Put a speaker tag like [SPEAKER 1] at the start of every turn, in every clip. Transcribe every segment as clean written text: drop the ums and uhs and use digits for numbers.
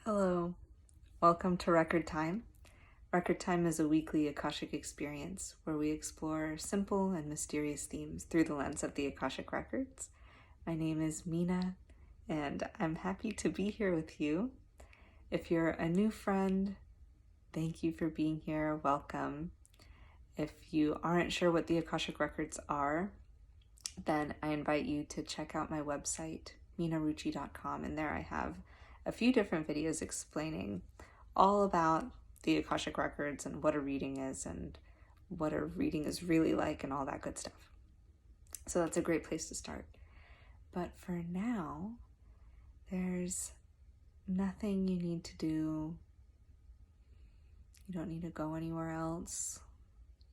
[SPEAKER 1] Hello, welcome to Record Time. Record Time is a weekly Akashic experience where we explore simple and mysterious themes through the lens of the Akashic Records. My name is Mina, and I'm happy to be here with you. If you're a new friend, thank you for being here. Welcome. If you aren't sure what the Akashic Records are, then I invite you to check out my website, minaruchi.com, and there I have a few different videos explaining all about the Akashic Records and what a reading is and what a reading is really like and all that good stuff. So that's a great place to start. But for now, there's nothing you need to do. You don't need to go anywhere else.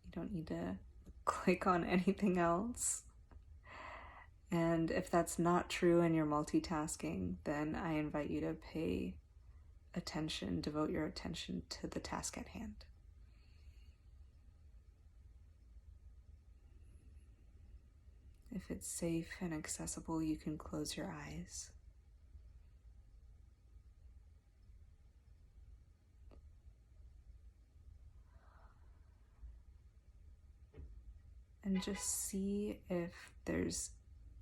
[SPEAKER 1] You don't need to click on anything else. And if that's not true and you're multitasking, then I invite you to pay attention, devote your attention to the task at hand. If it's safe and accessible, you can close your eyes. And just see if there's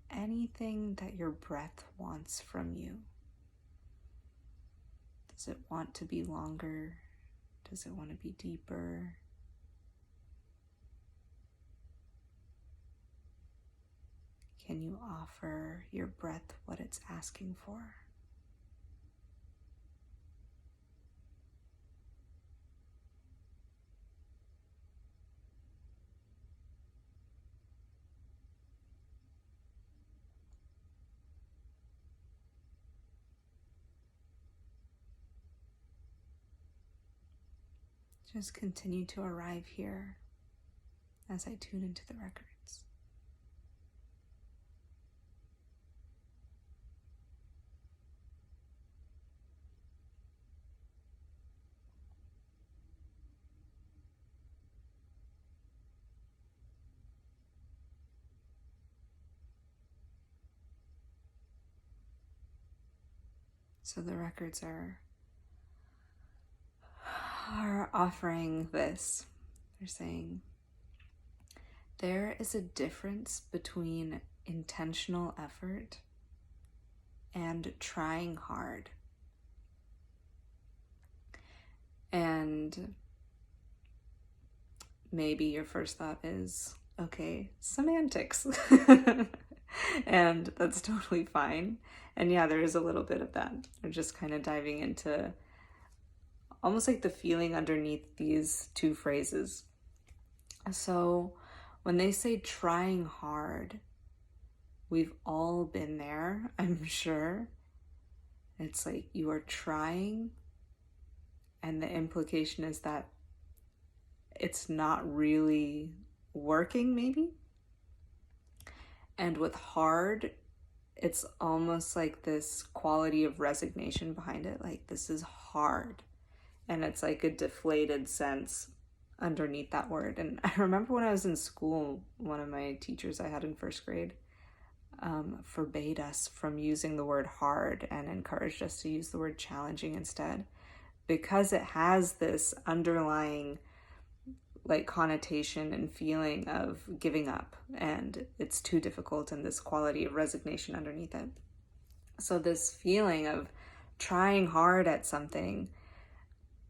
[SPEAKER 1] anything that your breath wants from you. Does it want to be longer? Does it want to be deeper? Can you offer your breath what it's asking for? Just continue to arrive here as I tune into the records. So the records are offering this. They're saying there is a difference between intentional effort and trying hard. And maybe your first thought is, okay, semantics. And that's totally fine. And yeah, there is a little bit of that. We're just kind of diving into almost like the feeling underneath these two phrases. So when they say trying hard, we've all been there, I'm sure. It's like you are trying, and the implication is that it's not really working, maybe. And with hard, it's almost like this quality of resignation behind it. Like, this is hard. And it's like a deflated sense underneath that word. And I remember when I was in school, one of my teachers I had in first grade forbade us from using the word hard and encouraged us to use the word challenging instead, because it has this underlying like connotation and feeling of giving up, and it's too difficult, and this quality of resignation underneath it. So this feeling of trying hard at something,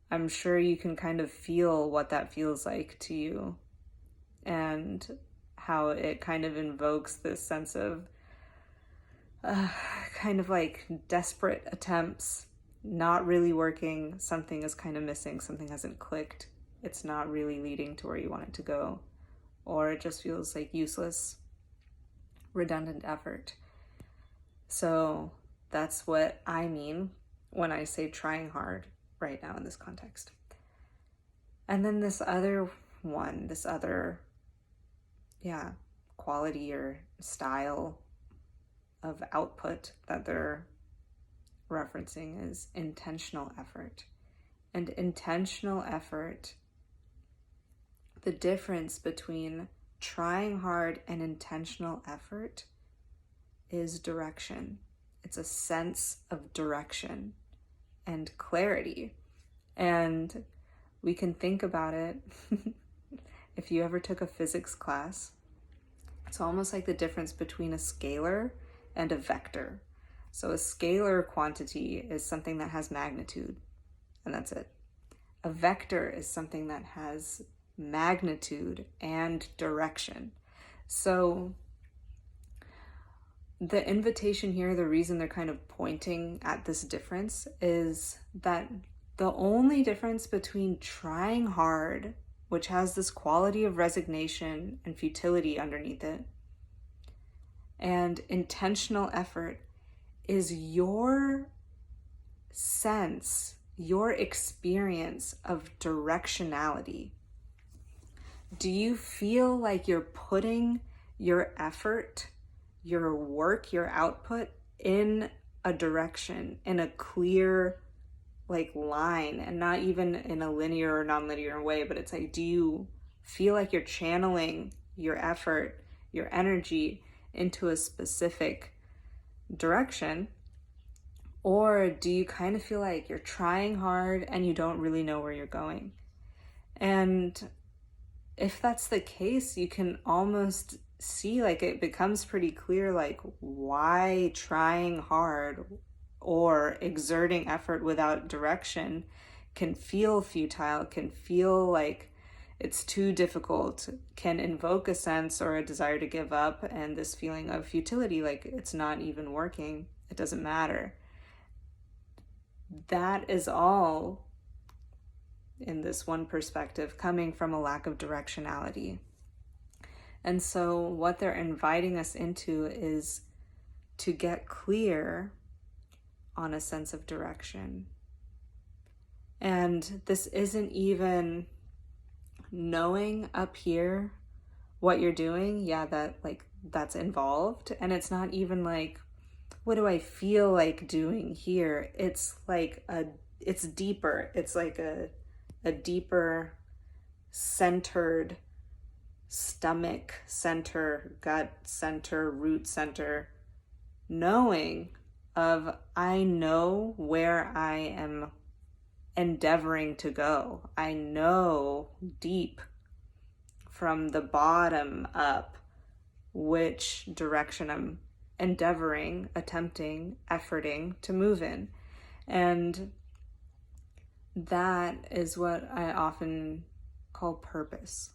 [SPEAKER 1] I'm sure you can kind of feel what that feels like to you, and how it kind of invokes this sense of kind of like desperate attempts, not really working, something is kind of missing, something hasn't clicked, it's not really leading to where you want it to go, or it just feels like useless, redundant effort. So that's what I mean when I say trying hard right now in this context. And then this other one, this other, quality or style of output that they're referencing is intentional effort. And intentional effort, the difference between trying hard and intentional effort is direction. It's a sense of direction. and clarity. And we can think about it. If you ever took a physics class, it's almost like the difference between a scalar and a vector. So a scalar quantity is something that has magnitude, and that's it. A vector is something that has magnitude and direction. So the invitation here, the reason they're kind of pointing at this difference is that the only difference between trying hard, which has this quality of resignation and futility underneath it, and intentional effort is your sense, your experience of directionality. Do you feel like you're putting your effort, your work, your output in a direction, in a clear line, and not even in a linear or non-linear way, but it's like, do you feel like you're channeling your effort, your energy into a specific direction? Or do you kind of feel like you're trying hard and you don't really know where you're going? And if that's the case, you can almost see it becomes pretty clear why trying hard or exerting effort without direction can feel futile, can feel like it's too difficult, can invoke a sense or a desire to give up, and this feeling of futility, like it's not even working, it doesn't matter. That is all, in this one perspective, coming from a lack of directionality. And so what they're inviting us into is to get clear on a sense of direction. And this isn't even knowing up here what you're doing. Yeah, that's involved. And it's not even what do I feel like doing here? It's it's deeper. It's like a deeper centered stomach center, gut center, root center, knowing of I know where I am endeavoring to go. I know deep from the bottom up which direction I'm endeavoring, attempting, efforting to move in. And that is what I often call purpose,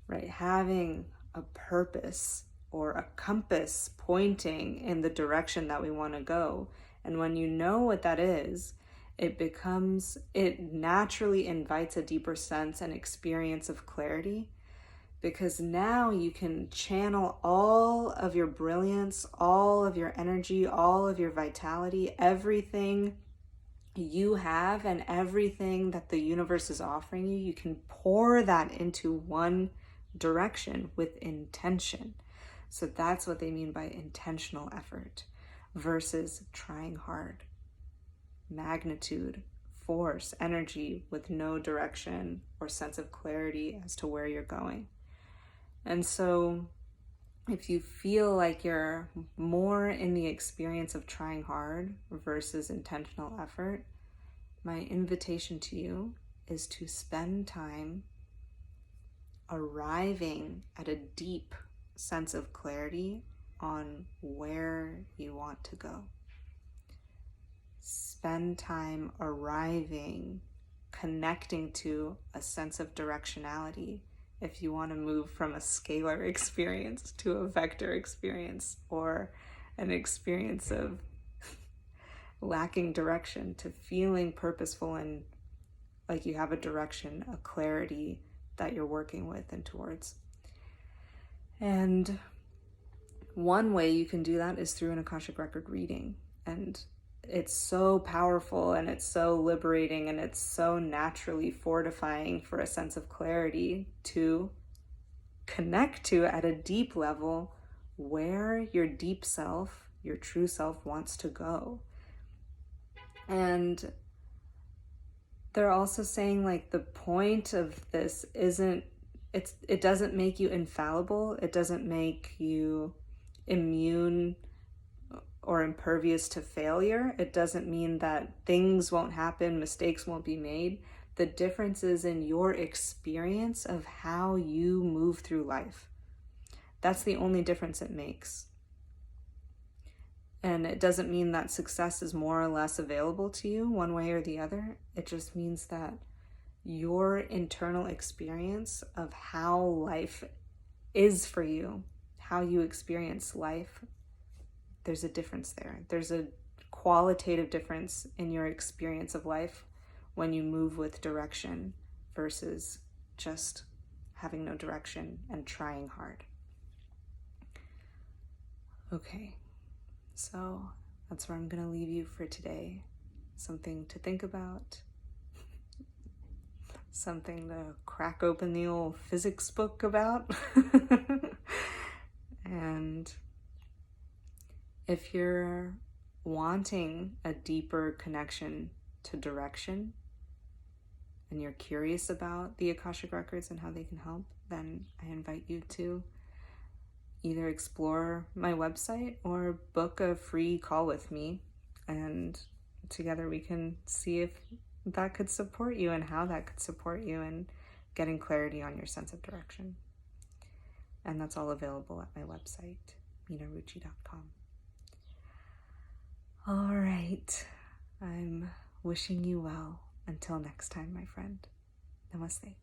[SPEAKER 1] right? Having a purpose or a compass pointing in the direction that we want to go. And when you know what that is, it naturally invites a deeper sense and experience of clarity, because now you can channel all of your brilliance, all of your energy, all of your vitality, everything you have and everything that the universe is offering you. You can pour that into one direction with intention. So that's what they mean by intentional effort versus trying hard. Magnitude, force, energy with no direction or sense of clarity as to where you're going. And so if you feel like you're more in the experience of trying hard versus intentional effort, my invitation to you is to spend time arriving at a deep sense of clarity on where you want to go. Spend time arriving, connecting to a sense of directionality if you want to move from a scalar experience to a vector experience, or an experience of lacking direction to feeling purposeful and like you have a direction, a clarity that you're working with and towards. And one way you can do that is through an Akashic record reading. And it's so powerful and it's so liberating and it's so naturally fortifying for a sense of clarity to connect to at a deep level where your deep self, your true self, wants to go. And they're also saying the point of this isn't, it doesn't make you infallible. It doesn't make you immune or impervious to failure. It doesn't mean that things won't happen, mistakes won't be made. The difference is in your experience of how you move through life. That's the only difference it makes. And it doesn't mean that success is more or less available to you one way or the other. It just means that your internal experience of how life is for you, how you experience life, there's a difference there. There's a qualitative difference in your experience of life when you move with direction versus just having no direction and trying hard. Okay, so that's where I'm going to leave you for today. Something to think about, something to crack open the old physics book about. And if you're wanting a deeper connection to direction and you're curious about the Akashic Records and how they can help, then I invite you to either explore my website or book a free call with me, and together we can see if that could support you and how that could support you in getting clarity on your sense of direction. And that's all available at my website, minaruchi.com. All right, I'm wishing you well. Until next time, my friend. Namaste.